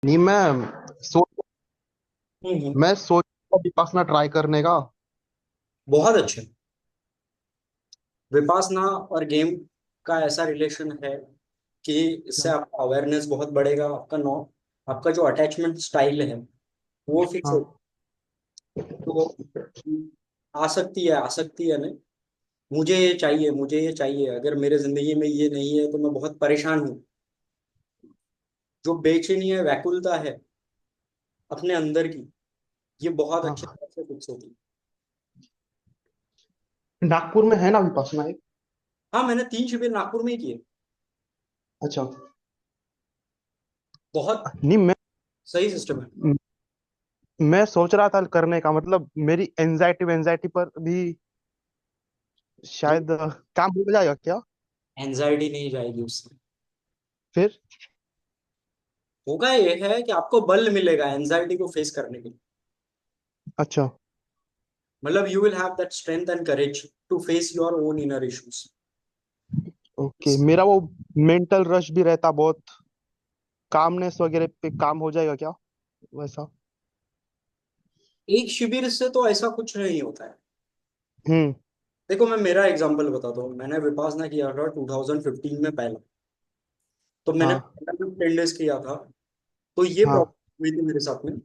नहीं, सोच हम्म। मैं सोच विपासना ट्राई करने का। बहुत अच्छे। विपासना और गेम का ऐसा रिलेशन है कि इससे आपका अवेयरनेस बहुत बढ़ेगा, आपका नो आपका जो अटैचमेंट स्टाइल है वो फिक्स हो। हाँ। तो आसक्ति है नहीं, मुझे ये चाहिए, मुझे ये चाहिए, अगर मेरे जिंदगी में ये नहीं है तो मैं बहुत परेशान हूँ। जो बेचैनी है, व्याकुलता है अपने अंदर की, ये बहुत अच्छे हाँ, तरह से फिक्स होती है। नागपुर में है ना विपासना एक? हाँ, मैंने 3 शिविर नागपुर में ही किए। अच्छा। बहुत नहीं, सही सिस्टम है। मैं सोच रहा था करने का, मतलब मेरी एनजाइटी वेंजाइटी पर भी शायद काम हो जाएगा क्या? एंजाइटी नहीं जाएगी उससे। फिर? होगा ये है कि आपको बल मिलेगा एंजाइटी को फेस करने के लिए। अच्छा। मतलब you will have that strength and courage to face your own inner issues. Okay, मेरा वो मेंटल रश भी रहता बहुत, कामनेस वगैरह पे काम हो जाएगा क्या वैसा? एक शिविर से तो ऐसा कुछ नहीं होता है। हम्म। देखो, मैं मेरा एग्जांपल बताता हूँ। मैंने विपासना किया था 2015 में पहला। तो मैंने हाँ। पहला जब 10 डेज किया था, तो ये हाँ। प्रॉब्लम हुई थी मेरे साथ में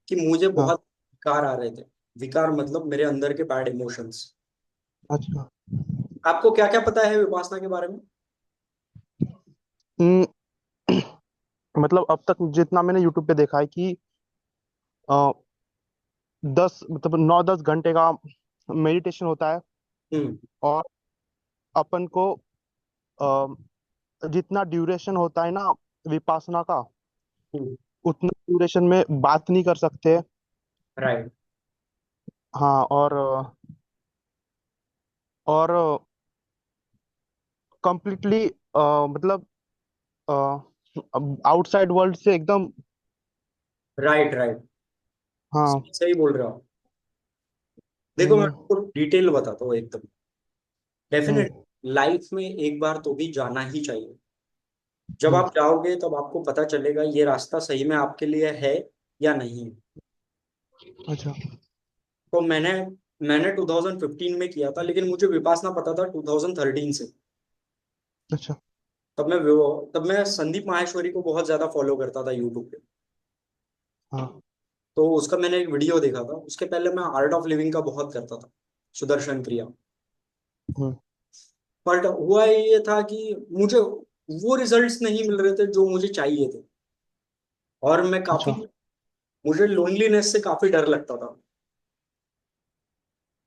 कि मुझे हाँ। बहुत विकार आ रहे थे। विकार मतलब मेरे अंदर के बैड इमोशंस। अच्छा। आपको क्या क्या पता है विपासना के बारे में? हम्म, मतलब अब तक जितना मैंने यूट्यूब पे देखा है कि 9-10 घंटे का मेडिटेशन होता है। हम्म। और अपन को जितना ड्यूरेशन होता है ना विपासना का, हम्म। उतना ड्यूरेशन में बात नहीं कर सकते। राइट। हाँ। और कंप्लीटली मतलब आउटसाइड वर्ल्ड से एकदम। राइट। राइट। हाँ। सही बोल रहे हो आप। देखो, मैं हम्म। आपको डिटेल बताता हूँ एकदम। हम्म। डेफिनेट लाइफ में एक बार तो भी जाना ही चाहिए। जब हम्म। आप जाओगे तब आपको पता चलेगा ये रास्ता सही में आपके लिए है या नहीं। अच्छा। तो मैंने 2015 में किया था, लेकिन मुझे विपासना पता था 2013 से। अच्छा। तब मैं संदीप माहेश्वरी को बहुत ज्यादा फॉलो करता था यूट्यूब पे। हाँ। तो उसका मैंने एक वीडियो देखा था। उसके पहले मैं आर्ट ऑफ लिविंग का बहुत करता था, सुदर्शन क्रिया। हम्म। बट हुआ ये था कि मुझे वो रिजल्ट्स नहीं मिल रहे थे जो मुझे चाहिए थे। और मैं काफी अच्छा। मुझे लोनलीनेस से काफी डर लगता था।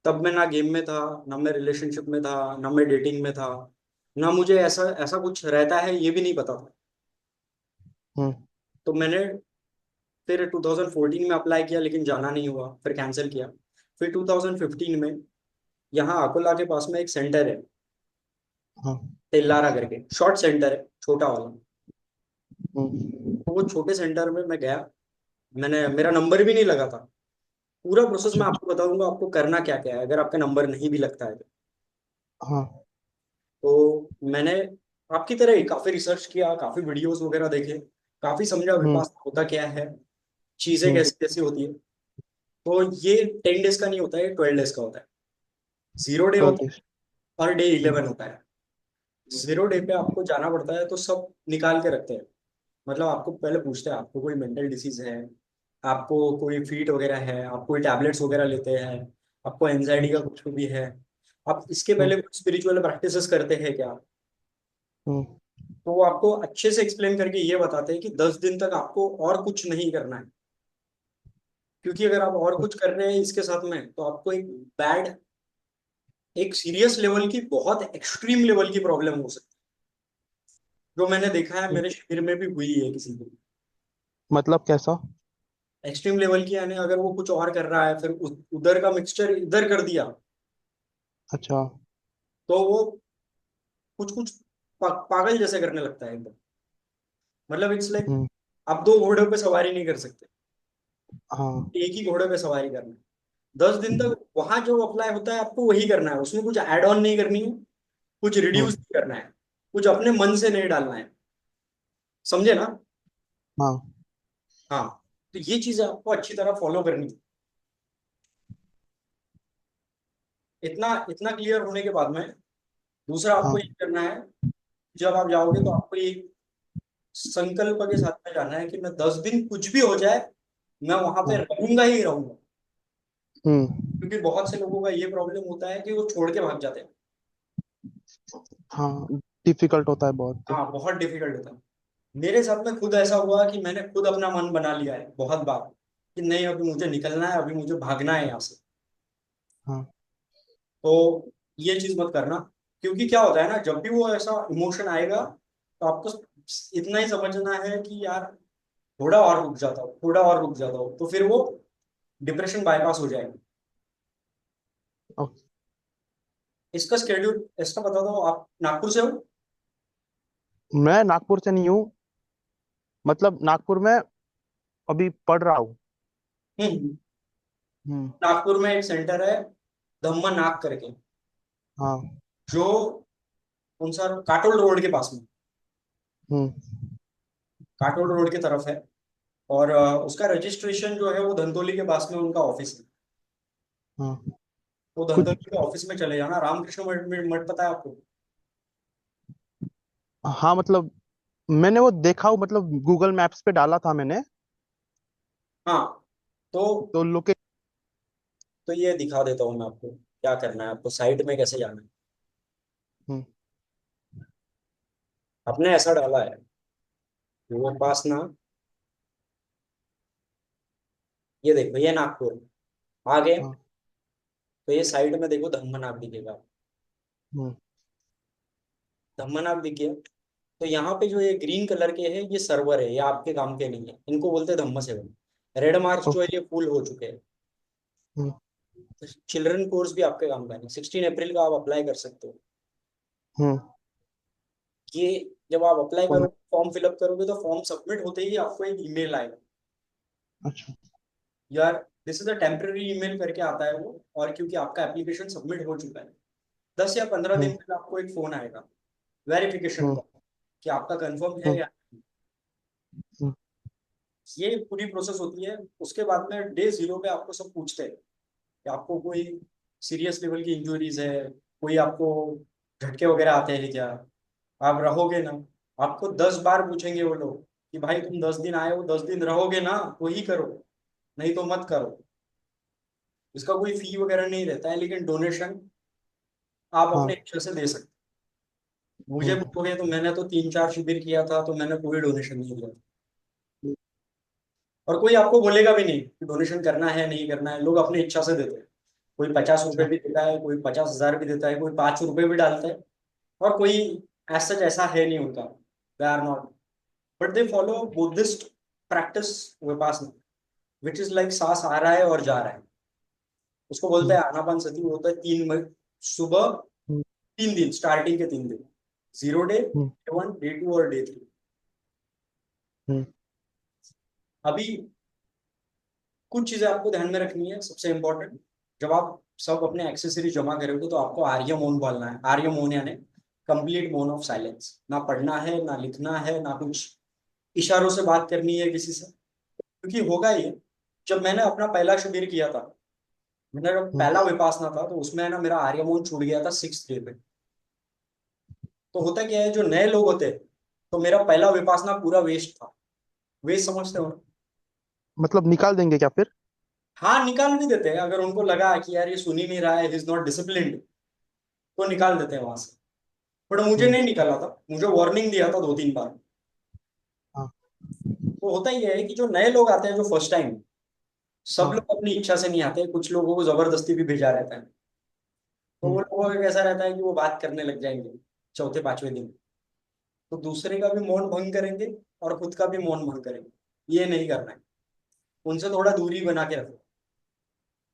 तब मैं ना गेम में था, ना मैं रिलेशनशिप में था, ना मैं डेटिंग में था, ना मुझे ऐसा ऐसा कुछ रहता है ये भी नहीं पता था। हम्म। तो मैंने फिर 2014 में अप्लाई किया, लेकिन जाना नहीं हुआ, फिर कैंसिल किया। फिर 2015 में यहाँ अकोला के पास में एक सेंटर है, हाँ। तेल्लारा करके शॉर्ट सेंटर है, छोटा वाला। हम्म। तो वो छोटे सेंटर में मैं गया। मेरा नंबर भी नहीं लगा था। पूरा प्रोसेस अच्छा। मैं आपको बताऊंगा, आपको करना क्या क्या है अगर आपका नंबर नहीं भी लगता है तो। हाँ। मैंने आपकी तरह ही काफी रिसर्च किया, काफी वीडियोस वगैरह देखे, काफी समझा हम्म। विपासना होता क्या है, चीजें हम्म। कैसी कैसी होती है। तो ये 10 डेज का नहीं होता है, 12 डेज का होता है। 0 डे होता ओके। है, पर डे 11 होता है। 0 डे पे आपको जाना पड़ता है, तो सब निकाल के रखते हैं। मतलब आपको पहले पूछते हैं आपको कोई मेंटल डिसीज है, आपको कोई फीट वगैरह है, आप कोई टैबलेट्स वगैरह लेते हैं, आपको एंजाइटी का कुछ भी है, आप इसके हम्म। पहले कुछ स्पिरिचुअल प्रैक्टिसेस करते हैं क्या। हम्म। तो वो आपको अच्छे से एक्सप्लेन करके ये बताते हैं कि 10 दिन तक आपको और कुछ नहीं करना है। क्योंकि अगर आप और कुछ कर रहे हैं इसके साथ में तो आपको एक सीरियस लेवल की, बहुत एक्सट्रीम लेवल की प्रॉब्लम हो सकती है, जो मैंने देखा है हम्म। मेरे शरीर में भी हुई है किसी को। मतलब कैसा? एक्सट्रीम लेवल की यानी अगर वो कुछ और कर रहा है, फिर उधर का मिक्सचर इधर कर दिया, अच्छा। तो वो कुछ कुछ पागल जैसे करने लगता है एकदम। मतलब इट्स लाइक हम्म। आप 2 घोड़ों पे सवारी नहीं कर सकते, हाँ। एक ही घोड़े पे सवारी करना है। 10 दिन तक वहां जो अप्लाई होता है आपको वही करना है, उसमें कुछ ऐड ऑन नहीं करनी है, कुछ रिड्यूस हम्म। नहीं करना है, कुछ अपने मन से नहीं डालना है। समझे ना? हाँ। हाँ, तो ये चीजें आपको अच्छी तरह फॉलो करनी है। इतना इतना क्लियर होने के बाद में दूसरा आपको हाँ। ये करना है, जब आप जाओगे तो आपको ये संकल्प के साथ में जाना है कि मैं 10 दिन कुछ भी हो जाए, मैं वहां पे हाँ। रहूंगा ही रहूंगा। हम्म। क्योंकि बहुत से लोगों का ये प्रॉब्लम होता है कि वो छोड़ के भाग जाते हैं। हाँ, डिफिकल्ट होता है बहुत। हाँ, बहुत डिफिकल्ट होता है। मेरे साथ में खुद ऐसा हुआ कि मैंने खुद अपना मन बना लिया है बहुत बार कि नहीं, अभी मुझे निकलना है, अभी मुझे भागना है यहाँ से। हाँ। तो ये चीज मत करना। क्योंकि क्या होता है ना, जब भी वो ऐसा इमोशन आएगा तो आपको इतना ही समझना है कि यार थोड़ा और रुक जाता हूँ, थोड़ा और रुक जाता हूँ, तो फिर वो डिप्रेशन बाईपास हो जाएगा। ओके। इसका स्केड्यूल इसका बता दो, आप नागपुर से हो? मैं नागपुर से नहीं हूँ, मतलब नागपुर में अभी पढ़ रहा हूँ। हम्म। हम्म। नागपुर में एक सेंटर है, धम्मनाग करके, हाँ। जो कौन सा, काटोल रोड के पास में, हम्म। काटोल रोड की तरफ है। और उसका रजिस्ट्रेशन जो है वो धंतोली के पास में उनका ऑफिस है। हाँ। वो कुछ। धंतोली के ऑफिस में चले जाना, रामकृष्ण मठ पता है आपको? हाँ, मतलब मैंने वो देखा हूँ, मतलब गूगल मैप्स पे डाला था मैंने। हाँ, तो तो लोके तो ये दिखा देता हूँ मैं आपको क्या करना है, आपको साइट में कैसे जाना है। हम्म। आपने ऐसा डाला है वो पास ना, ये देखो ये नागपुर आ गए। हाँ। तो ये साइड में देखो धम्मनाग दिखेगा, हम्म। धम्मनाग दिख गया। तो यहाँ पे जो ये ग्रीन कलर के हैं ये सर्वर है, ये आपके काम के नहीं है, इनको बोलते हैं धम्म सेवन। रेड मार्क्स जो है ओके। ये फुल हो चुके हैं। हम्म। चिल्ड्रन कोर्स भी आपके काम का नहीं, 16 अप्रैल का आप अप्लाई कर सकते हो। हम्म। ये जब आप अप्लाई तो मैं। करोगे, फॉर्म फिलअप करोगे, तो फॉर्म सबमिट होते ही आपको एक ईमेल आएगा। अच्छा। यार this is a temporary email करके आता है वो, और क्योंकि आपका एप्लीकेशन सबमिट हो चुका है, 10 या 15 दिन हम्म। में आपको एक फोन आएगा वेरिफिकेशन हम्म। का, कि आपका कंफर्म है हम्म। या। हम्म। ये पूरी प्रोसेस होती है। उसके बाद में डे 0 पे आपको सब पूछते हैं कि आपको कोई सीरियस लेवल की इंजरीज है, कोई आपको झटके वगैरह आते हैं क्या, आप रहोगे ना। आपको 10 बार पूछेंगे वो लोग कि भाई तुम 10 दिन आए हो, 10 दिन रहोगे ना, तो ही करो, नहीं तो मत करो। इसका कोई फी वगैरह नहीं रहता है, लेकिन डोनेशन आप अपने हाँ। इच्छा से दे सकते हैं। मुझे हम्म। पूछोगे तो मैंने तो 3-4 शिविर किया था, तो मैंने कोई डोनेशन नहीं दिया। और कोई आपको बोलेगा भी नहीं कि डोनेशन करना है नहीं करना है, लोग अपनी इच्छा से देते हैं। कोई 50 रुपए अच्छा। भी देता है, कोई 50,000 भी देता है, कोई 5 रुपए भी डालता है। और कोई ऐसा जैसा है नहीं उनका, they are not, but they follow Buddhist practice Vipassana, which is like सांस आ रहा है और जा रहा है। उसको बोलते हम्म। हैं आनापान सती। वो होता है सुबह हम्म। 3 दिन, स्टार्टिंग के 3 दिन, 0 डे, हम्म। डे 1, डे 2 और डे 3। हम्म। अभी कुछ चीजें आपको ध्यान में रखनी है, सबसे इंपॉर्टेंट। जब आप सब अपने एक्सेसरीज जमा करोगे तो आपको आर्य मौन बोलना है। आर्य मौन यानी कंप्लीट मौन ऑफ साइलेंस। ना पढ़ना है, ना लिखना है, ना कुछ इशारों से बात करनी है किसी से। क्योंकि होगा ये, जब मैंने अपना पहला शिविर किया था, मेरा जब हम्म। पहला विपासना था, तो उसमें ना मेरा आर्य मौन छूट गया था 6th डे पे। तो होता क्या है, जो नए लोग होते हैं, तो मेरा पहला विपासना पूरा वेस्ट था। वेस्ट समझते हो ना? मतलब निकाल देंगे क्या फिर? हाँ, निकाल भी देते हैं। अगर उनको लगा कि यार ये सुन ही नहीं रहा है, इज नॉट डिसिप्लिन्ड, तो निकाल देते हैं वहां से। बट मुझे हम्म। नहीं निकाला था, मुझे वार्निंग दिया था 2-3 बार। हाँ। तो होता ही है कि जो नए लोग आते हैं, जो फर्स्ट टाइम, सब हाँ। लोग अपनी इच्छा से नहीं आते, कुछ लोगों को जबरदस्ती भी भेजा रहता है। तो वो हम्म। लोगों का कैसा रहता है कि वो बात करने लग जाएंगे 4-5वें दिन। तो दूसरे का भी मौन भंग करेंगे और खुद का भी मौन भंग करेंगे। ये नहीं करना है, उनसे थोड़ा दूरी बना के रखो।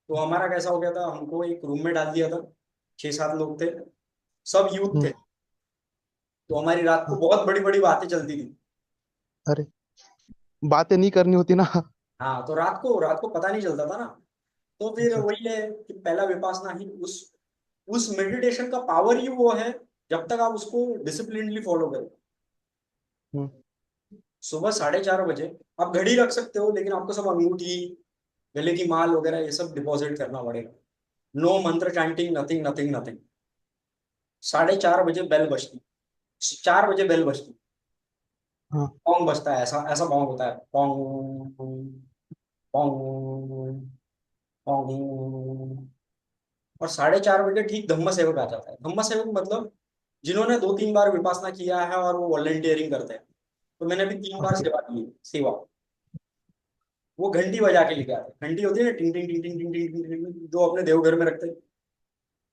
तो हमारा कैसा हो गया था, हमको एक रूम में डाल दिया था, 6-7 लोग थे, सब यूथ हम्म। थे। तो हमारी रात को हाँ। बहुत बड़ी बड़ी बातें चलती थी। अरे, बातें नहीं करनी होती ना। हाँ, तो रात को पता नहीं चलता था ना। तो फिर अच्छा। वही है कि पहला विपासना ही उस मेडिटेशन का पावर ही वो है, जब तक आप उसको डिसिप्लिनली फॉलो करें। हम्म। सुबह 4:30 बजे आप घड़ी रख सकते हो, लेकिन आपको सब अंगूठी, गले की माल वगैरह ये सब डिपॉजिट करना पड़ेगा। नो मंत्र चैंटिंग, नथिंग नथिंग नथिंग। 4:30 बजे बेल बजती, 4 बजे बेल बजती, हाँ। पौंग बजता है, ऐसा ऐसा पौंग होता है, पौंग पौंग पौंग। और 4:30 बजे ठीक धम्म सेवक आ जाता है। धम्म सेवक मतलब जिन्होंने 2-3 बार विपासना किया है और वो वॉलंटियरिंग करते हैं। तो मैंने अभी 3 बार ओके। सेवा की है, सेवा। वो घंटी बजा के लेके आते हैं, घंटी होती है ना, टिंग टिंग टिंग टिंग टिंग टिंग टिंग टिंग टिंग, जो अपने देवघर में रखते हैं।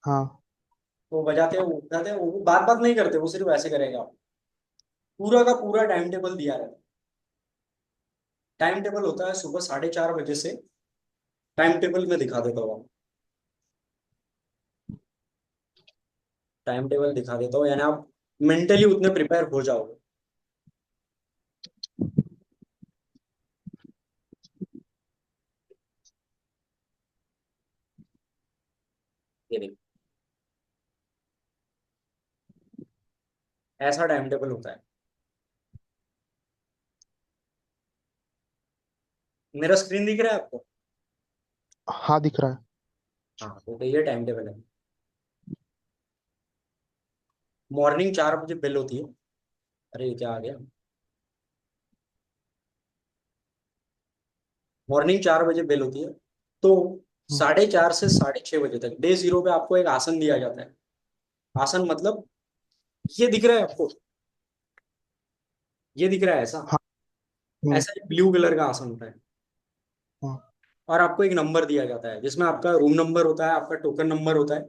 हाँ। वो बजाते हैं, वो उठाते हैं, वो बात बात नहीं करते, वो सिर्फ ऐसे करेगा। पूरा का पूरा टाइम टेबल दिया रहता है। टाइम टेबल होता है सुबह 4:30 बजे से। टाइम टेबल में दिखा देता हूँ, टाइम टेबल दिखा देता हूँ, यानी आप मेंटली उतने प्रिपेयर हो जाओगे। ये देखो, ऐसा टाइम टेबल होता है। मेरा स्क्रीन दिख रहा है आपको? हाँ दिख रहा है। हाँ, तो ये टाइम टेबल है। मॉर्निंग 4 बजे बेल होती है। अरे ये क्या आ गया? मॉर्निंग 4 बजे बेल होती है। तो हम्म। 4:30 से 6:30 बजे तक डे जीरो पे आपको एक आसन दिया जाता है। आसन मतलब, ये दिख रहा है आपको? ये दिख रहा है ऐसा? हाँ। हम्म। ऐसा ब्लू कलर का आसन होता है। हाँ। और आपको एक नंबर दिया जाता है, जिसमें आपका रूम नंबर होता है, आपका टोकन नंबर होता है।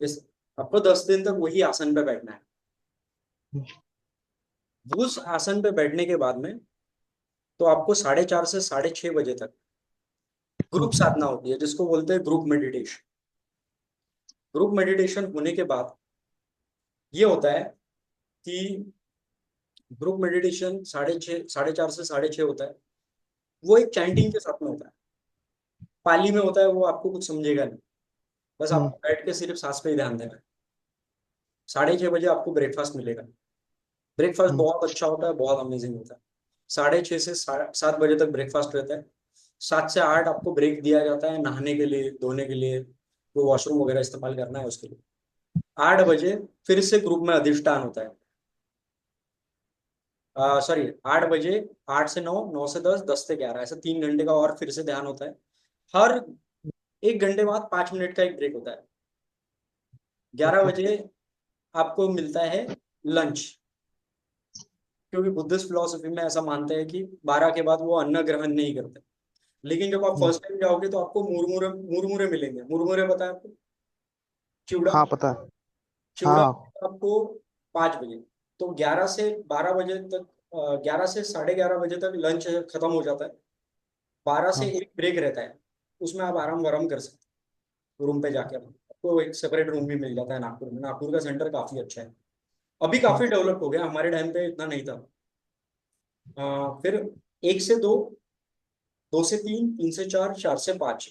इस आपको 10 दिन तक वही आसन पे बैठना है। हम्म। उस आसन पे बैठने के बाद में तो आपको 4:30 से 6:30 बजे तक ग्रुप हम्म। साधना होती है, जिसको बोलते हैं ग्रुप मेडिटेशन। ग्रुप मेडिटेशन होने के बाद ये होता है कि ग्रुप मेडिटेशन 4:30 से 6:30 होता है। वो एक चैंटिंग के साथ में होता है। पाली में होता है, वो आपको कुछ समझेगा नहीं। बस हम्म। आपको बैठ के सिर्फ सांस पे ही ध्यान देना है। 6:30 बजे आपको ब्रेकफास्ट मिलेगा। ब्रेकफास्ट हम्म। बहुत अच्छा होता है, बहुत अमेजिंग होता है। 6:30 से 7 बजे तक ब्रेकफास्ट रहता है। 7 से 8 आपको ब्रेक दिया जाता है, नहाने के लिए, धोने के लिए, वो वॉशरूम वगैरह इस्तेमाल करना है उसके लिए। 8 बजे फिर से ग्रुप में अधिष्ठान होता है। सॉरी, 8 बजे, 8 से 9, 9 से 10, 10 से 11, ऐसा 3 घंटे का और फिर से ध्यान होता है। हर 1 घंटे बाद 5 मिनट का एक ब्रेक होता है। ग्यारह ओके। बजे आपको मिलता है लंच। क्योंकि बुद्धिस्ट फिलोसफी में ऐसा मानते हैं कि 12 के बाद वो अन्न ग्रहण नहीं करते। लेकिन जब आप हम्म। फर्स्ट टाइम जाओगे तो आपको मुरमुरे मुरमुरे मिलेंगे। मुरमुरे पता है आपको? चिवड़ा। हाँ पता है। चिवड़ा हाँ। आपको 5 बजे। तो 11 से 12 बजे तक, 11 से 11:30 बजे तक लंच खत्म हो जाता है। 12 से हाँ। 1 ब्रेक रहता है। उसमें आप आराम वाराम कर सकते हो रूम पे जाके। आपको एक सेपरेट रूम भी मिल जाता है नागपुर में। नागपुर का सेंटर काफी अच्छा है। अभी हम्म। काफी डेवलप हो गया, हमारे टाइम पे इतना नहीं था। फिर 1 से 2, 2 से 3, 3 से 4, 4 से 5,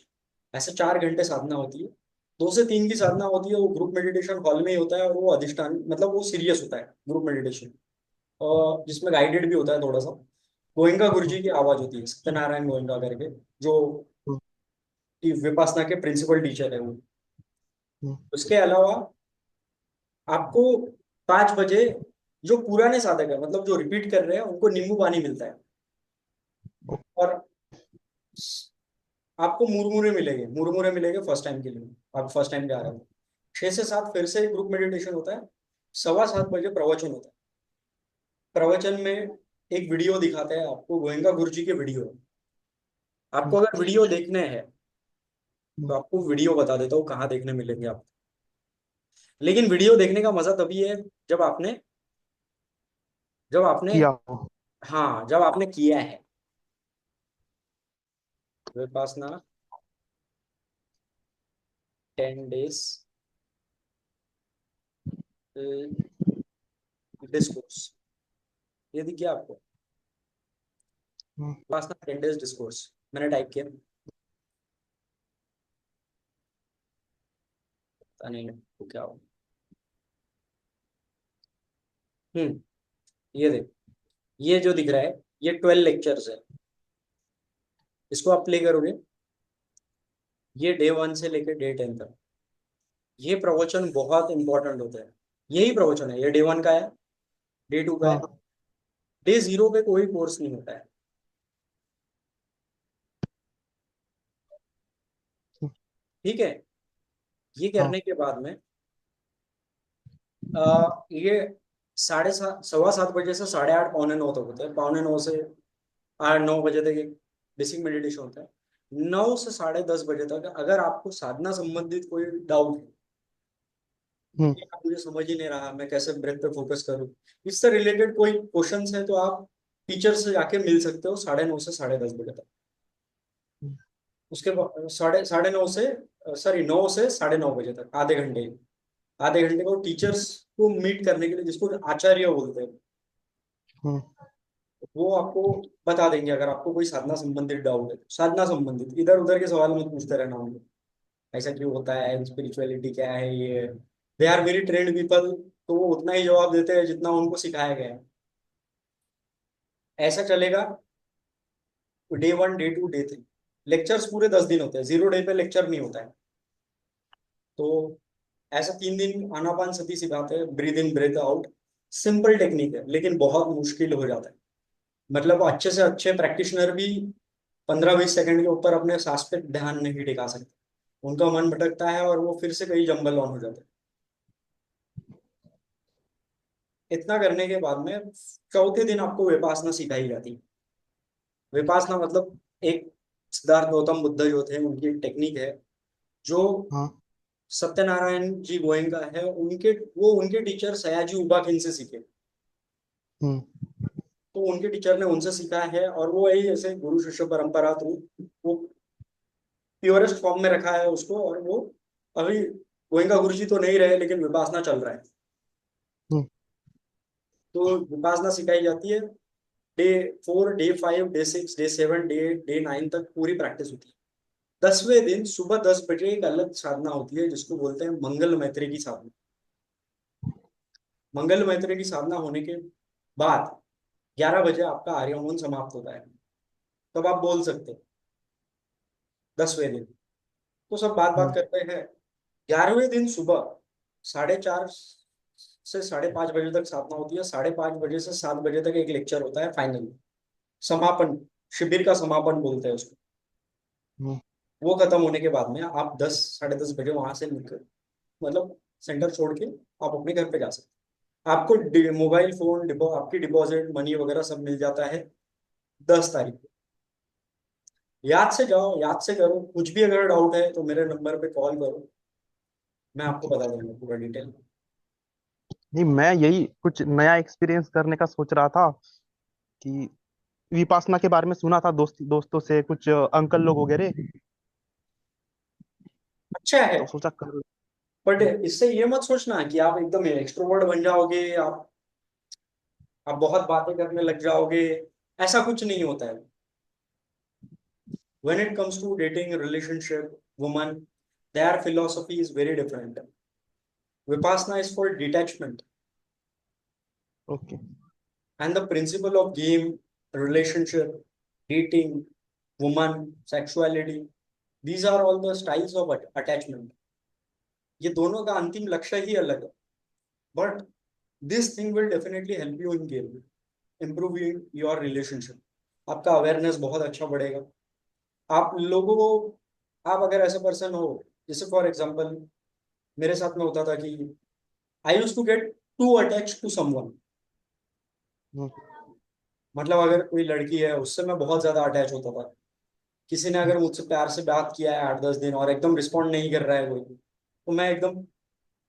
ऐसे 4 घंटे साधना होती है। 2 से 3 की साधना होती है, वो ग्रुप मेडिटेशन हॉल में ही होता है, और वो अधिष्ठान मतलब वो सीरियस होता है ग्रुप मेडिटेशन। और जिसमें गाइडेड भी होता है थोड़ा सा। गोइंका हम्म। गुरुजी की आवाज होती है, सत्यनारायण गोइंका करके, जो हम्म। कि विपासना के प्रिंसिपल टीचर है वो। हम्म। उसके अलावा आपको 5 बजे जो पुराने साधक है, मतलब जो रिपीट कर रहे हैं, उनको नींबू पानी मिलता है। और आपको मुरमुरे मिलेंगे, मुरमुरे मिलेंगे फर्स्ट टाइम के लिए। आप फर्स्ट टाइम जा रहे हो। 6 से 7 फिर से ग्रुप मेडिटेशन होता है। 7:15 बजे प्रवचन होता है। प्रवचन में एक वीडियो दिखाते हैं आपको, गोयंका गुरु जी के वीडियो। आपको हम्म। अगर वीडियो देखने हैं तो हम्म। आपको वीडियो बता देता हूँ कहाँ देखने मिलेंगे आपको। लेकिन वीडियो देखने का मजा तभी है जब आपने जब आपने किया हो। हाँ, जब आपने किया है विपासना 10 डेज डिस्कोर्स। ये दिख गया आपको? हम्म। विपासना 10 डेज डिस्कोर्स मैंने टाइप किया, पता नहीं वो क्या हो। ये देख, ये जो दिख रहा है, ये 12 लेक्चर्स है। इसको आप प्ले करोगे, ये डे 1 से लेकर डे 10 तक। ये प्रवचन बहुत इंपॉर्टेंट होते हैं। यही प्रवचन है, ये डे 1 का है, डे 2 का है। हाँ डे 0 पे कोई कोर्स नहीं होता है। ठीक है। ये हाँ करने के बाद में ये 7:30 7:15 से 8:30 पौने 9 तक होता है। पौने 9 से 8-9 बजे तक एक बेसिक मेडिटेशन होता है। 9 से 10:30 बजे तक अगर आपको साधना संबंधित कोई डाउट है हम्म कि यार मुझे समझ ही नहीं रहा, मैं कैसे ब्रेथ पे फोकस करूं, इससे रिलेटेड कोई क्वेश्चंस है, तो आप टीचर से जाके मिल सकते हो 9:30 से 10:30 बजे तक। उसके बाद साढ़े साढ़े नौ से, सॉरी, 9 से 9:30 बजे तक, आधे घंटे को टीचर्स को मीट करने के लिए, जिसको आचार्य बोलते हैं, हम्म वो आपको बता देंगे अगर आपको कोई साधना संबंधित डाउट है। साधना संबंधित इधर उधर के सवाल मत पूछते रहना होंगे, ऐसा क्यों होता है, स्पिरिचुअलिटी क्या है, ये they are very trained people, तो वो उतना ही जवाब देते हैं जितना उनको सिखाया गया है। ऐसा चलेगा डे 1, डे 2, डे 3। लेक्चर्स पूरे 10 दिन होते हैं, 0 डे पे लेक्चर नहीं होता है। तो ऐसा 3 दिन आनापान सती सिखाते हैं, breathe in breathe out. Simple technique है लेकिन बहुत मुश्किल हो जाता है। मतलब अच्छे से अच्छे प्रैक्टिशनर भी 15-20 सेकंड के ऊपर अपने सांस पे ध्यान नहीं टिका सकते। उनका मन भटकता है और वो फिर से कहीं जंबल ऑन हो जाते हैं। इतना करने के बाद में चौथे दिन आपको विपासना सिखाई जाती है। विपासना मतलब एक सिद्धार्थ गौतम बुद्ध जो थे उनकी एक टेक्निक है, जो हाँ सत्यनारायण जी गोयनका है, उनके टीचर सयाजी उबाखिन से सीखे। हम्म तो उनके टीचर ने उनसे सीखा है, और वो यही ऐसे गुरु शिष्य परंपरा थ्रू वो प्योरेस्ट फॉर्म में रखा है उसको। और वो अभी गोयनका गुरु जी तो नहीं रहे, लेकिन विपासना चल रहा है। हम्म तो विपासना सिखाई जाती है। Day 4, day 5, day 6, day 7, day 9 तक पूरी प्रैक्टिस होती है। 10वें दिन सुबह 10 बजे एक अलग साधना होती है, जिसको बोलते हैं मंगल मैत्री की साधना। मंगल मैत्री की साधना होने के बाद 11 बजे आपका आर्यमन समाप्त होता है। तब आप बोल सकते हैं 10वें दिन। तो सब बात बात हम्म करते हैं। 11वें दिन सुबह 4:30 से 5:30 बजे तक साधना होती है। 5:30 बजे से 7 बजे तक एक लेक्चर होता है, फाइनल समापन, शिविर का समापन बोलते हैं उसको। हम्म वो खत्म होने के बाद में आप 10, 10:30 बजे वहां से निकल, मतलब सेंटर छोड़ के आप अपने घर पे जा सकते हैं। आपको मोबाइल फोन आपकी डिपॉजिट मनी वगैरह सब मिल जाता है 10 तारीख को। याद से जाओ, याद से करो। कुछ भी अगर डाउट है तो मेरे नंबर पे कॉल करो, मैं आपको ओके। बता दूंगा पूरा डिटेल। नहीं, मैं यही कुछ नया एक्सपीरियंस करने का सोच रहा था कि विपासना के बारे में सुना था दोस्तों से, कुछ अंकल लोग वगैरह। अच्छा है। तो सोचा कर। बट इससे ये मत सोचना कि आप एकदम एक्सट्रोवर्ट बन जाओगे, आप बहुत बातें करने लग जाओगे। ऐसा कुछ नहीं होता है। When it comes to dating relationship, woman, their philosophy is very different. Vipassana is for detachment, okay. and the principle of game, relationship, dating, woman, sexuality, these are all the styles of attachment. ये दोनों का अंतिम लक्ष्य ही अलग है, but this thing will definitely help you in game, improving your relationship. आपका awareness बहुत अच्छा बढ़ेगा। आप लोगों को, आप अगर ऐसा पर्सन हो, जैसे फॉर एग्जांपल मेरे साथ में होता था कि I use to get to attach to someone. Hmm मतलब अगर कोई लड़की है उससे मैं बहुत ज्यादा अटैच होता था। किसी ने अगर मुझसे प्यार से बात किया है 8-10 दिन और एकदम रिस्पॉन्ड नहीं कर रहा है कोई, तो मैं एकदम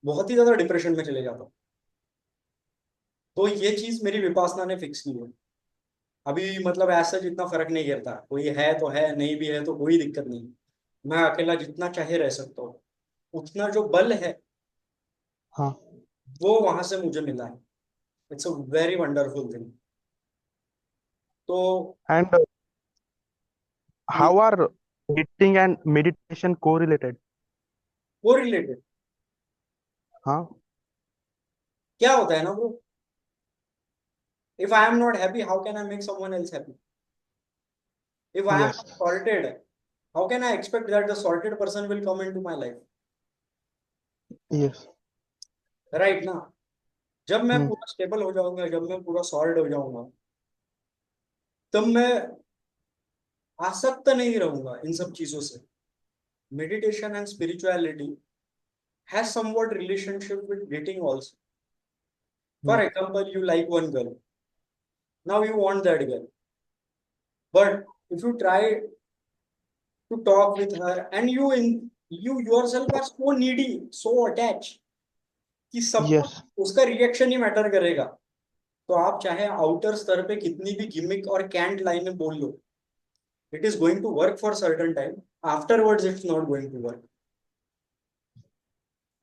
बहुत ही ज्यादा डिप्रेशन में चले जाता हूँ। तो ये चीज मेरी विपासना ने फिक्स की है। अभी मतलब ऐसा जितना फर्क नहीं गिरता, कोई है तो है, नहीं भी है तो कोई दिक्कत नहीं। मैं अकेला जितना चाहे रह सकता हूँ। उतना जो बल है हाँ। वो वहां से मुझे मिला है। It's a very wonderful thing. तो and how are eating and meditation correlated? वो रिलेटेड हाँ। क्या होता है ना bro, If I am not happy, how can I make someone else happy? If I am yes not sorted, how can I expect that the sorted person will come into my life? Yes Right ना? जब मैं हम्म पूरा stable हो जाऊंगा, जब मैं पूरा solid हो जाऊंगा, तब मैं आसक्त नहीं रहूंगा इन सब चीजों से. Meditation and spirituality has somewhat relationship with dating also. For hmm example, you like one girl. Now you want that girl. But if you try to talk with her and you yourself are so needy, so attached कि सब yes कुछ उसका reaction ही matter करेगा. तो आप चाहे outer स्तर पे कितनी भी गिमिक और कैंट लाइनें बोल लो, it is going to work for certain time. Afterwards it's not going to work.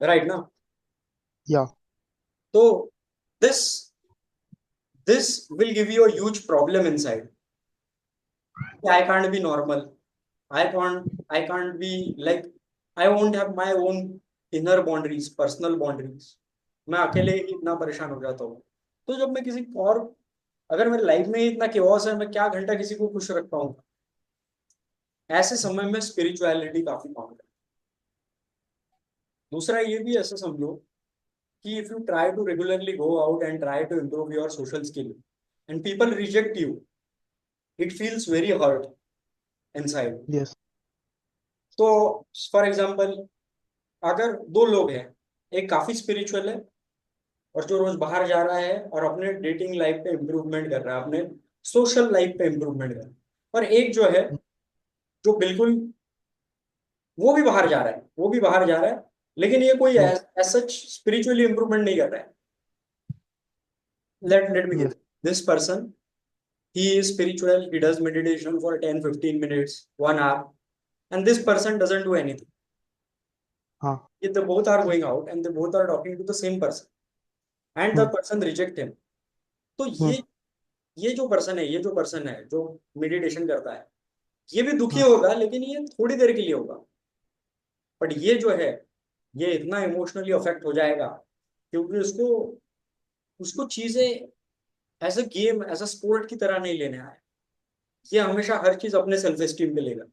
Right ना? या तो this this will give you a huge problem inside. I can't be normal. I can't be like I won't have my own inner boundaries, personal boundaries. मैं अकेले ही इतना परेशान हो जाता हूँ. तो जब मैं किसी और अगर मेरी लाइफ में ही इतना केओस है, मैं क्या घंटा किसी को खुश रख पाऊंगा? ऐसे समय में स्पिरिचुअलिटी काफी काम करती है. दूसरा ये भी ऐसे समझो कि if you try to regularly go out and try to improve your social skill and people reject you, it feels very hurt inside. Yes तो फॉर एग्जाम्पल, अगर दो लोग हैं, एक काफी स्पिरिचुअल है और जो रोज बाहर जा रहा है और अपने डेटिंग लाइफ पे इम्प्रूवमेंट कर रहा है, अपने सोशल लाइफ पे इम्प्रूवमेंट कर रहा है, और एक जो है जो बिल्कुल वो भी बाहर जा रहा है, वो भी बाहर जा रहा है, लेकिन ये कोई सच स्पिरिचुअली इम्प्रूवमेंट नहीं कर रहा है. Let me give yes this person. He is spiritual, he does meditation for 10-15 minutes, 1 hour, and this person doesn't do anything. हाँ If they both are going out and they both are talking to the same person and the hmm person reject him, तो हम्म ये जो person है जो meditation करता है, ये भी दुखी हाँ होगा, लेकिन ये थोड़ी देर के लिए होगा. बट ये जो है, ये इतना इमोशनली अफेक्ट हो जाएगा क्योंकि उसको उसको चीजें as a game, as a sport की तरह नहीं लेने आया. ये हमेशा हर चीज अपने सेल्फ एस्टीम पे लेगा.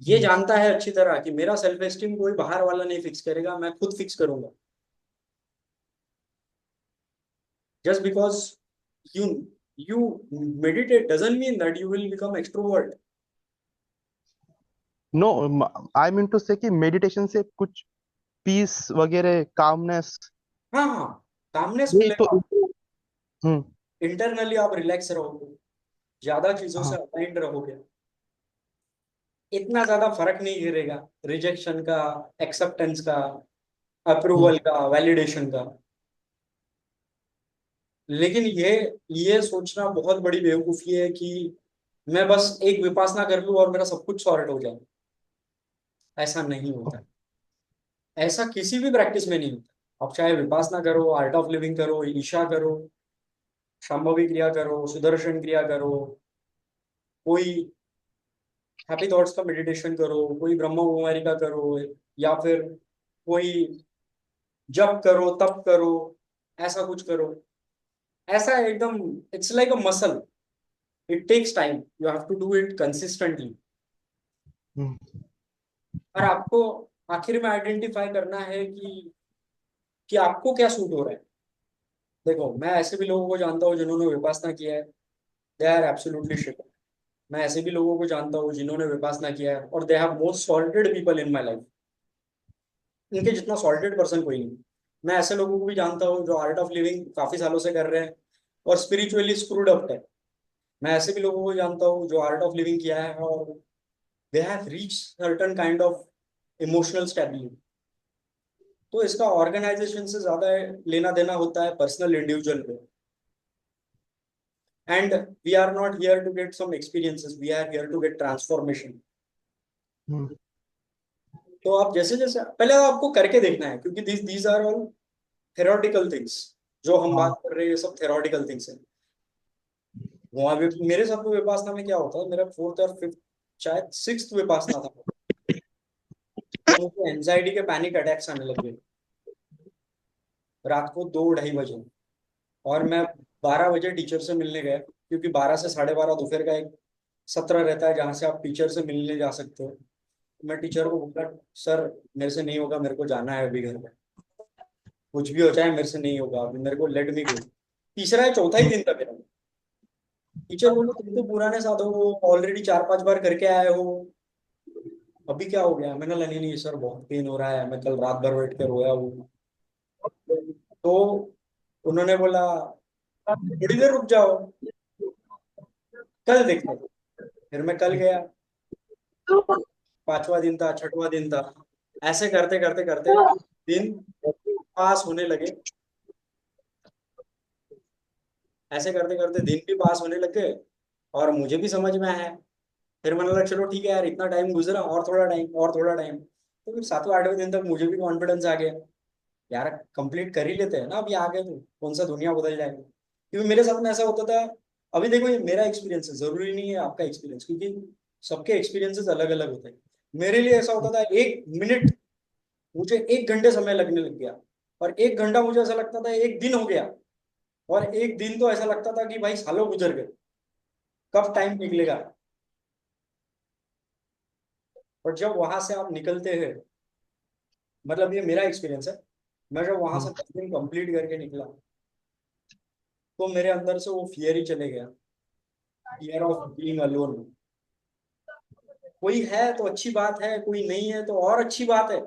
ये हम्म जानता है अच्छी तरह कि मेरा सेल्फ एस्टीम कोई बाहर वाला नहीं फिक्स करेगा, मैं खुद फिक्स करूंगा. Just because you you meditate doesn't mean that you will become extrovert. No I mean to say कि मेडिटेशन से कुछ पीस वगैरह कामनेस हाँ हाँ, कामनेस ये तो मिलेगा. हम्म इंटरनली आप रिलैक्स रहोगे, ज्यादा चीजों से हाँ अलाइंड रहोगे, इतना ज्यादा फर्क नहीं गिरेगा रिजेक्शन का, एक्सेप्टेंस का, हम्म अप्रूवल का, वैलिडेशन का. लेकिन ये सोचना बहुत बड़ी बेवकूफी है कि मैं बस एक विपासना कर लूं और मेरा सब कुछ सॉर्ट हो जाए. ऐसा नहीं होता. ऐसा किसी भी प्रैक्टिस में नहीं होता. आप चाहे विपासना करो, आर्ट ऑफ लिविंग करो, ईशा करो, शांभवी क्रिया करो, सुदर्शन क्रिया करो, कोई हैप्पी थॉट्स का मेडिटेशन करो, कोई ब्रह्म कुमारी का करो, या फिर कोई जप करो, तप करो, ऐसा कुछ करो. ऐसा एकदम it's like a muscle. It takes time, you have to do it consistently. Hmm और आपको आखिर में आइडेंटिफाई करना है कि आपको क्या सूट हो रहा है. देखो, मैं ऐसे भी लोगों को जानता हूँ जिन्होंने विपासना किया है, दे आर एब्सोल्युटली शिट. मैं ऐसे भी लोगों को जानता हूँ जिन्होंने विपासना किया है और they have most salted people in my life. इनके जितना सॉल्टेड पर्सन कोई नहीं. मैं ऐसे लोगों को भी जानता हूँ जो आर्ट ऑफ लिविंग काफी सालों से कर रहे हैं और स्पिरिचुअली स्क्रूड अप है. मैं ऐसे भी लोगों को जानता हूँ जो आर्ट ऑफ लिविंग किया है और they have reach certain kind of emotional stability. तो इसका ऑर्गेनाइजेशन से ज्यादा लेना देना होता है पर्सनल इंडिविजुअल पे. And we are not here to get some experiences, we are here to get transformation. Hmm तो आप जैसे जैसे पहले आपको करके देखना है, क्योंकि these are all theoretical things. जो हम बात हाँ कर रहे हैं ये सब थेरोटिकल थिंग्स है. वहां भी मेरे साथ में विपासना में क्या होता है, मेरा फोर्थ और फिफ्थ, शायद सिक्स्थ विपासना था, तो मुझे एंजाइटी के पैनिक अटैक्स आने लगे रात को 2-2:30 बजे. और मैं 12 बजे टीचर से मिलने गए, क्योंकि 12 से 12:30 दोपहर का एक सत्र रहता है जहाँ से आप टीचर से मिलने जा सकते हो। मैं टीचर को बोला, सर मेरे से नहीं होगा, मेरे को जाना है अभी घर में, कुछ भी हो जाए मेरे से नहीं होगा अभी, मेरे को लेट मी गो। तीसरा या चौथा ही दिन था मेरा। टीचर बोले तुम तो पुराने साथ हो, ऑलरेडी 4-5 बार करके आए हो, अभी क्या हो गया? मैंने कहा नहीं नहीं सर, बहुत पेन हो रहा है, मैं कल रात भर बैठ कर रोया हूँ। तो उन्होंने बोला थोड़ी देर रुक जाओ, कल देखते हैं। फिर मैं कल गया, 5वां दिन था, 6वां दिन था, ऐसे करते करते करते दिन पास होने लगे। ऐसे करते करते दिन भी पास होने लगे और मुझे भी समझ में आया। फिर मैंने लगा चलो ठीक है यार, इतना टाइम गुजरा, और थोड़ा टाइम और थोड़ा टाइम। तो फिर 7वें 8वें दिन तक मुझे भी कॉन्फिडेंस आ गया, यार कंप्लीट कर ही लेते हैं ना, अभी आ गए तो कौन सा दुनिया बदल जाएगी। क्योंकि मेरे साथ में ऐसा होता था। अभी देखो ये मेरा एक्सपीरियंस है, जरूरी नहीं है आपका एक्सपीरियंस, क्योंकि सबके एक्सपीरियंसेस अलग अलग होते हैं। मेरे लिए ऐसा होता था, 1 मिनट मुझे 1 घंटे समय लगने लग गया, और 1 घंटा मुझे ऐसा लगता था 1 दिन हो गया, और 1 दिन तो ऐसा लगता था कि भाई सालों गुजर गए, कब टाइम निकलेगा। और जब वहां से आप निकलते हैं, मतलब ये मेरा एक्सपीरियंस है, मैं जब वहां से 10 दिन कंप्लीट करके निकला, तो मेरे अंदर से वो फियर ही चले गया, फियर ऑफ बीइंग अलोन। कोई है तो अच्छी बात है, कोई नहीं है तो और अच्छी बात है,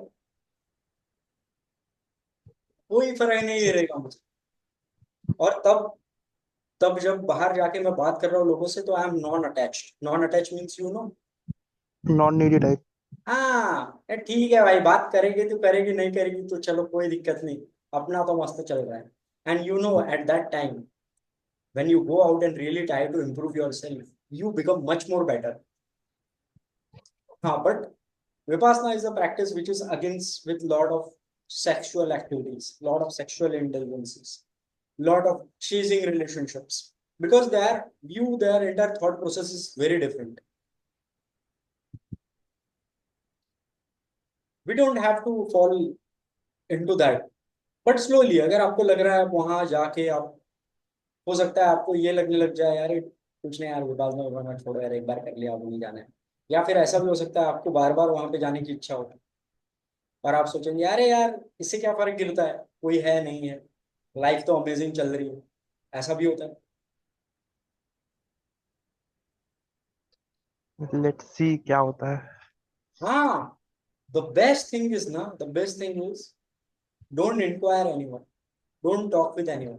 कोई फर्क नहीं रहेगा मुझे। और तब तब जब बाहर जाके मैं बात कर रहा हूँ लोगों से, तो I am non attach means you know. Non needy type. हाँ ये ठीक है भाई, बात करेगी तो करेगी, नहीं करेगी तो चलो कोई दिक्कत नहीं, अपना तो मस्त चल रहा है। And you know at that time when you go out and really try to improve yourself, you become much more better. हाँ but vipassana is a practice which is against with lot of sexual activities, lot of sexual indulgences, lot of chasing relationships, because their entire thought process is very different. We don't have to fall into that, but slowly अगर आपको लग रहा है आप वहां जाके आप, हो सकता है आपको ये लगने लग जाए यार कुछ नहीं यार, विपासना में छोड़ो यार, एक बार कर लिया अब नहीं जाना है। या फिर ऐसा भी हो सकता है आपको बार बार वहां पे जाने की इच्छा हो, और आप सोचेंगे अरे यार इससे क्या फर्क गिरता है, कोई है नहीं है, लाइफ तो अमेजिंग चल रही है। ऐसा भी होता है। लेट्स सी क्या होता है। हाँ, the best thing is don't inquire anyone, don't talk with anyone,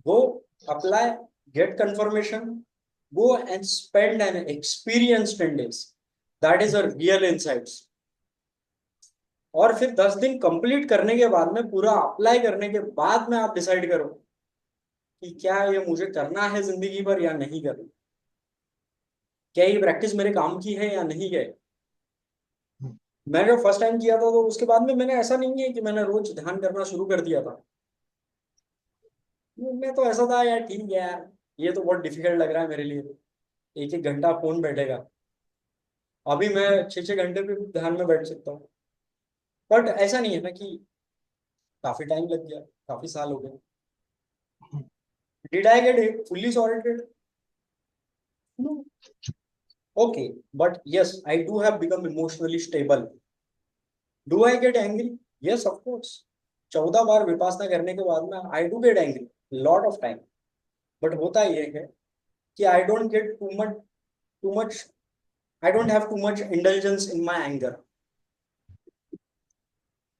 go apply, get confirmation, go and spend an experience 10 days. That is a real insights. और फिर 10 दिन कंप्लीट करने के बाद में, पूरा अप्लाई करने के बाद में आप डिसाइड करो कि क्या ये मुझे करना है जिंदगी भर या नहीं करना, क्या ये प्रैक्टिस मेरे काम की है या नहीं है। मैंने जब फर्स्ट टाइम किया था तो उसके बाद में मैंने, ऐसा नहीं है कि मैंने रोज ध्यान करना शुरू कर दिया था। मैं तो ऐसा था यार ठीक है यार, ये तो बहुत डिफिकल्ट लग रहा है मेरे लिए, एक एक घंटा फोन बैठेगा। अभी मैं 6-6 घंटे भी ध्यान में बैठ सकता हूँ। बट ऐसा नहीं है ना कि काफी टाइम लग गया, काफी साल हो गए। Did I get fully sorted? No. Okay, but yes I do have become emotionally stable. Do I get angry? Yes of course. 14 बार विपासना करने के बाद में I do get angry lot of time. But होता ये है कि I don't get too much, I don't have too much intelligence in my anger.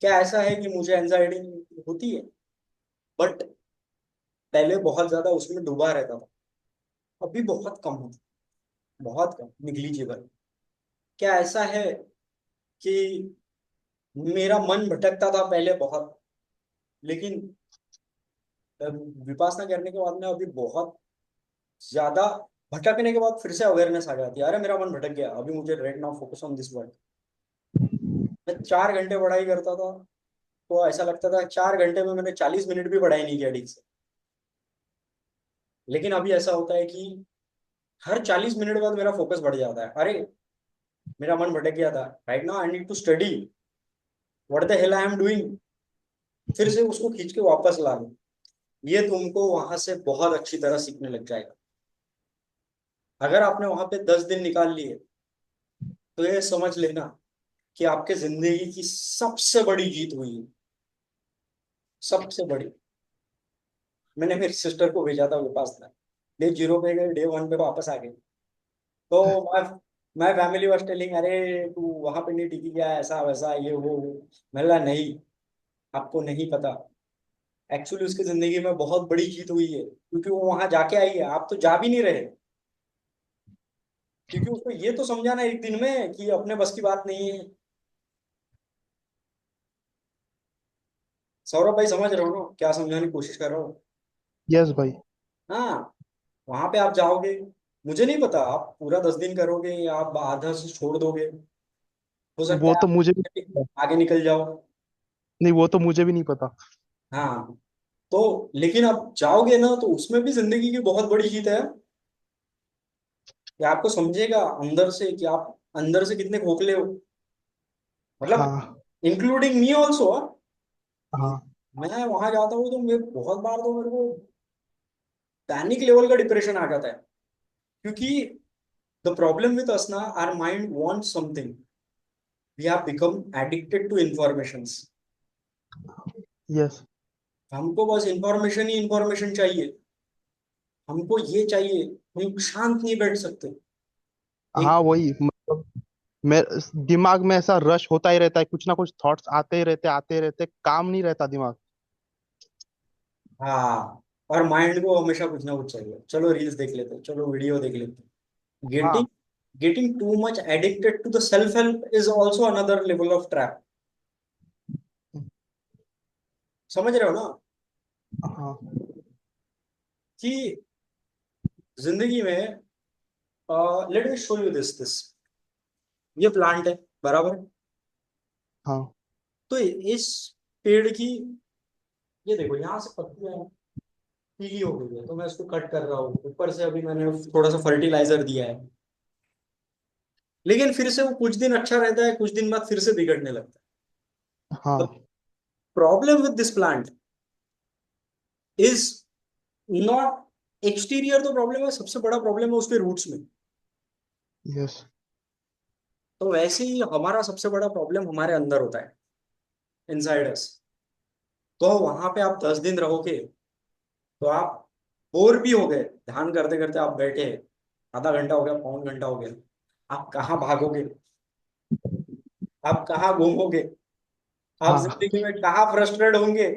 क्या ऐसा है कि मुझे एंजाइटी होती है, बट पहले बहुत ज्यादा उसमें डूबा रहता था, अभी बहुत कम होता, बहुत कम, निग्लिजिबल। क्या ऐसा है कि मेरा मन भटकता था पहले बहुत, लेकिन विपासना करने के बाद में अभी बहुत ज्यादा, भटकने के बाद फिर से अवेयरनेस आ जाती है, अरे मेरा मन भटक गया, अभी मुझे right now focus on this word. मैं 4 घंटे पढ़ाई करता था, तो ऐसा लगता था 4 घंटे में मैंने 40 मिनट भी पढ़ाई नहीं किया ठीक से। लेकिन अभी ऐसा होता है कि हर 40 मिनट बाद मेरा फोकस बढ़ जाता है, अरे मेरा मन भटक गया था, right now I need to study, what the hell I am doing, फिर से उसको खींच के वापस ला लूं। ये तुमको वहां से बहुत अच्छी तरह सीखने लग जाएगा। अगर आपने वहां पे 10 दिन निकाल लिए तो ये समझ लेना कि आपके जिंदगी की सबसे बड़ी जीत हुई है, सबसे बड़ी। मैंने मेरी सिस्टर को भेजा था विपासना, डे 0 पे गए, डे 1 पे वापस आ गए। तो मैं फैमिली वाज टेलिंग, अरे तू वहां पे नहीं टिकी गया, ऐसा वैसा ये वो। मैं बोला नहीं, आपको नहीं पता, एक्चुअली उसकी जिंदगी में बहुत बड़ी जीत हुई है, क्योंकि वो वहां जाके आई है, आप तो जा भी नहीं रहे। क्योंकि उसको ये तो समझाना एक दिन में कि अपने बस की बात नहीं है। सौरभ भाई समझ रहे हो ना क्या समझाने की कोशिश कर रहा हूँ? यस भाई। हाँ, वहां पे आप जाओगे, मुझे नहीं पता आप पूरा 10 दिन करोगे या आप आधा से छोड़ दोगे। हो सकता वो है तो आप मुझे भी नहीं पता। आगे निकल जाओ। नहीं, वो तो मुझे भी नहीं पता। हाँ, तो लेकिन आप जाओगे ना तो उसमें भी जिंदगी की बहुत बड़ी जीत है कि आपको समझेगा अंदर से कि आप अंदर से कितने खोखले हो। मतलब हाँ इंक्लूडिंग मी ऑल्सो। हाँ। मैं वहां जाता हूँ तो मैं बहुत बार तो मेरे को पैनिक लेवल का डिप्रेशन आ जाता है, क्योंकि द प्रॉब्लम विद अस ना, our mind want something, we have become addicted to informations. Yes. हमको बस इंफॉर्मेशन ही इंफॉर्मेशन चाहिए, हमको ये चाहिए, हम शांत नहीं बैठ सकते। एक, हाँ वही मतलब, मैं, दिमाग में ऐसा रश होता ही रहता है, कुछ ना कुछ थॉट्स आते ही रहते, काम नहीं रहता दिमाग। हाँ, और माइंड को हमेशा कुछ ना कुछ चाहिए, चलो रील्स देख लेते हैं, चलो वीडियो देख लेते हैं। गेटिंग हाँ getting too much addicted to the self help is also another level of trap. समझ रहे हो ना हाँ कि जिंदगी में, let me show you this, ये प्लांट है, बराबर है? हाँ। तो इस पेड़ की, ये देखो यहाँ से पत्तियां पीली हो गई है, तो मैं इसको कट कर रहा हूँ, ऊपर से अभी मैंने थोड़ा सा फर्टिलाइजर दिया है, लेकिन फिर से वो कुछ दिन अच्छा रहता है, कुछ दिन बाद फिर से बिगड़ने लगता है। द हाँ। Problem with this plant is not exterior, तो प्रॉब्लम है, सबसे बड़ा प्रॉब्लम है उसके रूट्स में। यस। तो वैसे ही हमारा सबसे बड़ा प्रॉब्लम हमारे अंदर होता है, इनसाइड अस। तो वहां पे आप 10 दिन रहोगे तो आप बोर भी हो गए, ध्यान करते करते आप बैठे, आधा घंटा हो गया, पौन घंटा हो गया, आप कहाँ भागोगे, आप कहाँ घूमोगे, आप हाँ। जिंदगी में कहाँ फ्रस्ट्रेट होंगे।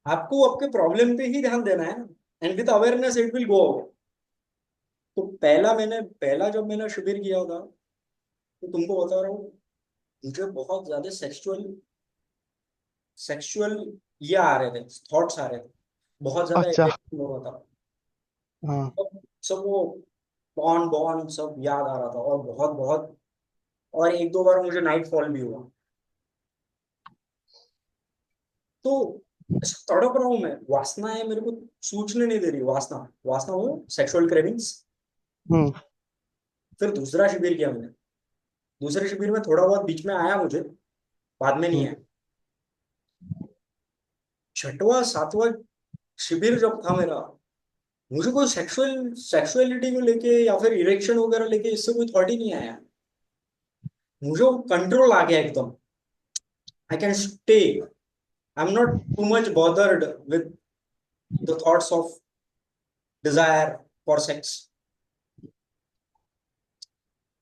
आपको आपके प्रॉब्लम पे ही ध्यान देना है, and with awareness it will go away. तो पहला जब मैंने शिविर किया था, तो तुमको बता रहा हूँ, मुझे बहुत ज्यादा सेक्सुअल सेक्सुअल ये आ रहे थे, थॉट्स आ रहे थे, बहुत ज्यादा अच्छा। इरिटेशन हो रहा था। हाँ। सब वो बॉन्ड बॉन्ड सब याद आ रहा था, और बहुत बहुत, और एक दो बार मुझे नाइट फॉल भी हुआ। तो ऐसा तड़प रहा हूं मैं, वासना है मेरे को, सूझने नहीं दे रही वासना, वासना हो सेक्सुअल क्रेविंग्स। हम्म। फिर दूसरा शिविर किया मैंने, दूसरे शिविर में थोड़ा बहुत बीच में आया मुझे, बाद में नहीं हम्म। आया। छठवां सातवां शिविर जब था मेरा, मुझे कोई सेक्सुअलिटी को लेके या फिर इरेक्शन वगैरह लेके इससे कोई थॉट ही नहीं आया। मुझे कंट्रोल आ गया एकदम, I can stay, I am not too much bothered with the thoughts of desire for sex.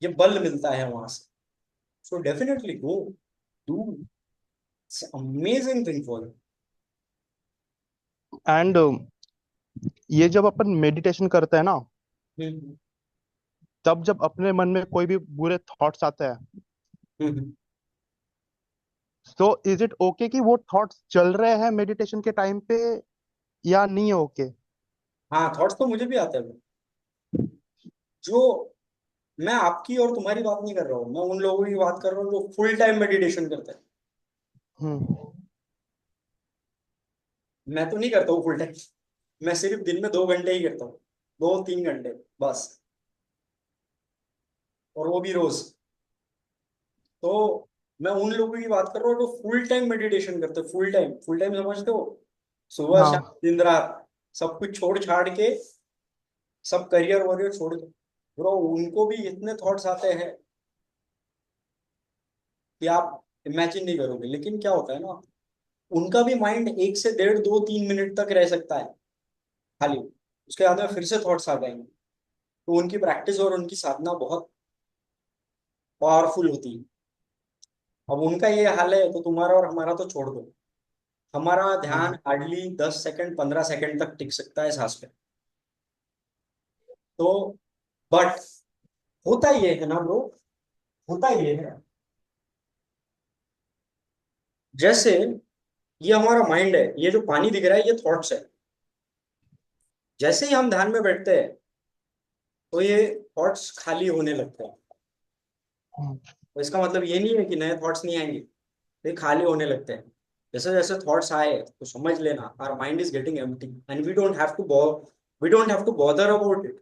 ये बल मिलता है वहां से। So definitely go, do, it's amazing thing for you. And ये जब अपन मेडिटेशन करते हैं ना, हम्म तब जब अपने मन में कोई भी बुरे थॉट्स आते हैं, हम्म। तो इज इट ओके कि वो थॉट्स चल रहे हैं मेडिटेशन के टाइम पे, या नहीं है ओके? हाँ, थॉट्स तो मुझे भी आते हैं। जो, मैं आपकी और तुम्हारी बात नहीं कर रहा हूँ, मैं उन लोगों की बात कर रहा हूँ जो फुल टाइम मेडिटेशन करते हैं। हम्म। मैं तो नहीं करता हूँ फुल टाइम, मैं सिर्फ दिन में 2 घंटे ही करता हूँ, 2-3 घंटे बस, और वो भी रोज। तो मैं उन लोगों की बात कर रहा हूँ जो फुल टाइम मेडिटेशन करते हैं, फुल टाइम समझते हो, सुबह शाम हाँ। दिन रात सब कुछ छोड़ छाड़ के, सब करियर वरियर छोड़ के, ब्रो उनको भी इतने थॉट्स आते हैं कि आप इमेजिन नहीं करोगे। लेकिन क्या होता है ना, उनका भी माइंड 1 से 1.5 2 3 मिनट तक रह सकता है खाली, उसके बाद में फिर से थॉट्स आ जाएंगे। तो उनकी प्रैक्टिस और उनकी साधना बहुत पावरफुल होती है। अब उनका ये हाल है तो तुम्हारा और हमारा तो छोड़ दो, हमारा ध्यान हाँ। हार्डली 10 सेकंड 15 सेकंड तक टिक सकता है सांस पे। तो बट होता ये है ना ब्रो, होता ये है, जैसे ये हमारा माइंड है, ये जो पानी दिख रहा है ये थॉट्स है। जैसे ही हम ध्यान में बैठते हैं तो ये थॉट्स खाली होने लगते हैं। हम्म। तो इसका मतलब ये नहीं है कि नए थॉट्स नहीं आएंगे, ये खाली होने लगते हैं। जैसे जैसे थॉट्स आए तो समझ लेना our mind is getting empty and we don't have to bother about it.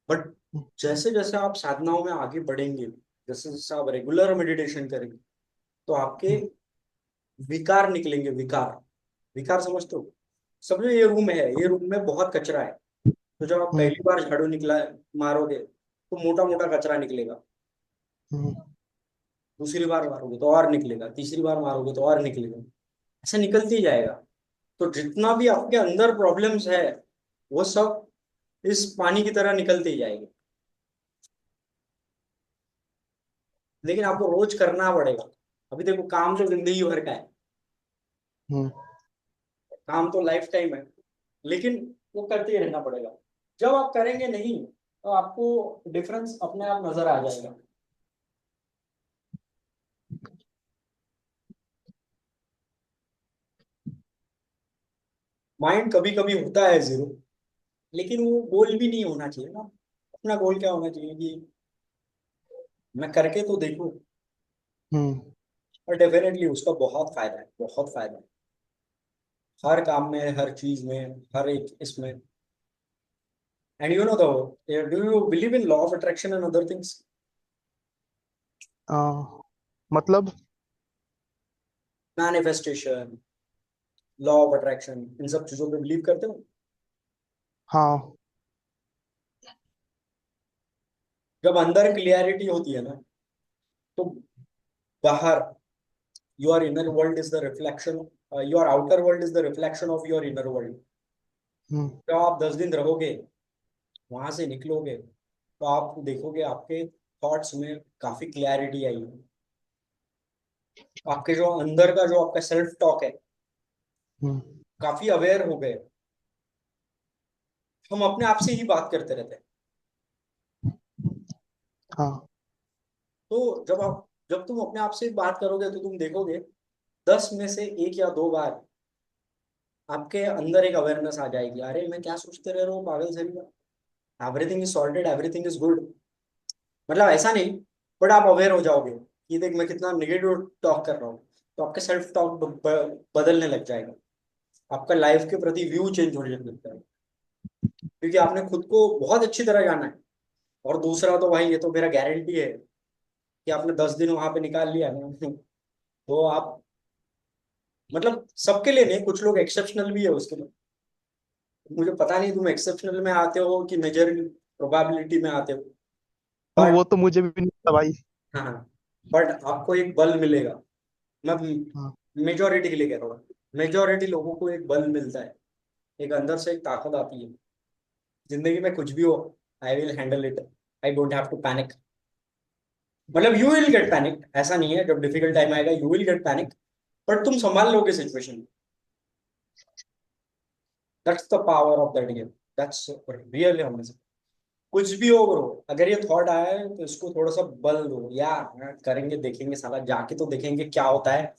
But जैसे जैसे आप साधनाओं में आगे बढ़ेंगे, जैसे जैसे आप रेगुलर मेडिटेशन करेंगे, तो आपके विकार निकलेंगे, विकार। विकार समझते हो? समझो ये रूम है, ये रूम में बहुत कचरा है। तो जब आप हम्म। पहली बार झाड़ू निकला मारोगे तो मोटा मोटा कचरा निकलेगा, हम्म। दूसरी बार मारोगे तो और निकलेगा, तीसरी बार मारोगे तो और निकलेगा, ऐसे निकलती जाएगा। तो जितना भी आपके अंदर प्रॉब्लम्स है वो सब इस पानी की तरह निकलते ही जाएंगे। लेकिन आपको रोज करना पड़ेगा। अभी देखो काम तो जिंदगी भर का है, हम्म। काम तो लाइफ टाइम है, लेकिन वो करते ही रहना पड़ेगा। जब आप करेंगे नहीं तो आपको डिफरेंस अपने आप नजर आ जाएगा। माइंड कभी कभी होता है जीरो, लेकिन वो गोल भी नहीं होना चाहिए ना। अपना गोल क्या होना चाहिए कि मैं करके तो देखूं। हम्म। और डेफिनेटली उसका बहुत फायदा है, बहुत फायदा है, हर काम में, हर चीज में, हर एक इसमें। And you know though, do you believe in law of attraction and other things? आ, मतलब। मैनिफेस्टेशन, लॉ ऑफ अट्रैक्शन, इन सब चीजों पे बिलीव करते हो? हाँ। जब अंदर क्लियरिटी होती है ना, तो बाहर, your inner world is the reflection, your outer world is the reflection of your inner world. Hmm. जब आप 10 दिन रहोगे, वहां से निकलोगे, तो आप देखोगे आपके थॉट्स में काफी क्लैरिटी आई है। आपके जो अंदर का जो आपका सेल्फ टॉक है, हम्म। काफी अवेयर हो गए। हम अपने आप से ही बात करते रहते हैं। हाँ। तो जब तुम अपने आप से बात करोगे तो तुम देखोगे 10 में से 1 या 2 बार आपके अंदर एक अवेयरनेस आ जाएगी, अरे मैं क्या सोचते रह रहा हूँ पागल से, everything is sorted, everything is good. मतलब ऐसा नहीं, बट आप अवेयर हो जाओगे कि देख मैं कितना निगेटिव टॉक कर रहा हूँ। तो आपका सेल्फ टॉक बदलने लग जाएगा, आपका लाइफ के प्रति व्यू चेंज होने लग जाएगा, क्योंकि आपने खुद को बहुत अच्छी तरह जाना है। और दूसरा तो भाई ये तो मेरा गारंटी है कि आपने 10 दिन वहां पे निकाल लिया ना तो आप, मतलब सबके लिए नहीं, कुछ लोग एक्सेप्शनल भी है उसके लिए। मुझे पता नहीं तुम एक्सेप्शनल में आते हो कि मेजर प्रोबेबिलिटी में आते हो, बट वो तो मुझे भी नहीं पता भाई। हाँ, बट आपको एक बल मिलेगा। मैं हाँ। मेजोरिटी के लिए कह रहा हूँ, मेजोरिटी लोगों को एक बल मिलता है, एक अंदर से एक ताकत आती है। जिंदगी में कुछ भी हो, I will handle it, I don't have to panic. मतलब यू विल गेट पैनिक, ऐसा नहीं है, जब डिफिकल्ट टाइम आएगा you will get panic, but तुम संभाल लोगे situation. That's the power of that game, that's really amazing. कुछ भी हो ब्रो, अगर ये थॉट आया है तो इसको थोड़ा सा बल दो यार, हाँ, करेंगे देखेंगे, साला जाके तो देखेंगे क्या होता है।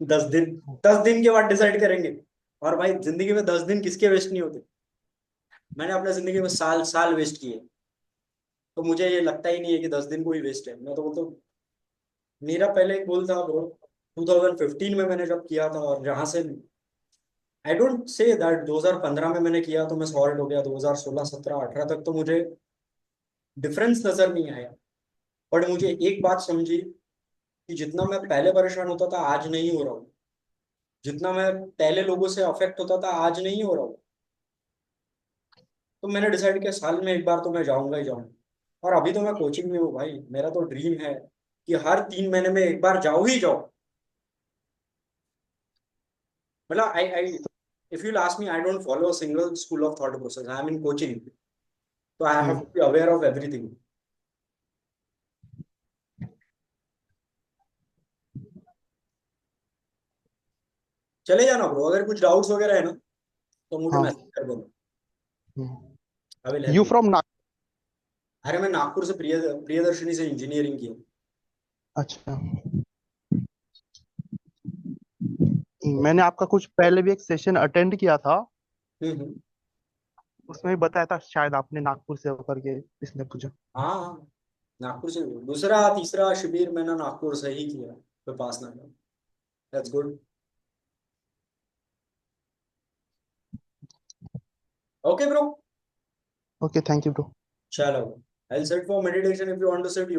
10 दिन, 10 दिन के बाद डिसाइड करेंगे। और भाई जिंदगी में 10 दिन किसके वेस्ट नहीं होते। मैंने अपने जिंदगी में साल साल वेस्ट किए, तो मुझे ये लगता ही नहीं है कि 10 दिन कोई वेस्ट है। मैं तो बोलता हूँ, मेरा पहले एक गोल था ब्रो, 2015 में मैंने जब किया था, और जहां से आई डोंट से दैट 2015 में मैंने किया तो मैं सॉल्व हो गया, 2016 17 18 तक तो मुझे डिफरेंस नजर नहीं आया। बट मुझे एक बात समझी कि जितना मैं पहले परेशान होता था आज नहीं हो रहा हूँ, जितना मैं पहले लोगों से अफेक्ट होता था आज नहीं हो रहा हूँ। तो मैंने डिसाइड किया साल में एक बार तो मैं जाऊंगा ही जाऊंगा। और अभी तो मैं कोचिंग में हूँ भाई, मेरा तो ड्रीम है कि हर 3 महीने में एक बार जाऊँ ही जाऊँ। मतलब I if you ask me, I don't follow a single school of thought process, I am in coaching, तो I have hmm. To be aware of everything. चले जाना ब्रो, अगर कुछ डाउट्स वगैरह है ना तो मुझे हाँ। मैसेज कर देना, hmm. I will help you you. From नाग अरे मैं नागपुर से प्रियदर्शनी से इंजीनियरिंग की है। अच्छा। मैंने आपका कुछ पहले भी एक सेशन अटेंड किया था, हम्म। उसमें भी बताया था, शायद आपने नागपुर से होकर के इसलिए पूछा। हाँ हाँ, नागपुर से दूसरा तीसरा शिविर मैंने नागपुर से ही किया, विपासना का। That's good. Okay bro. Okay, thank you bro. चलो, I will set for meditation, if you want to set.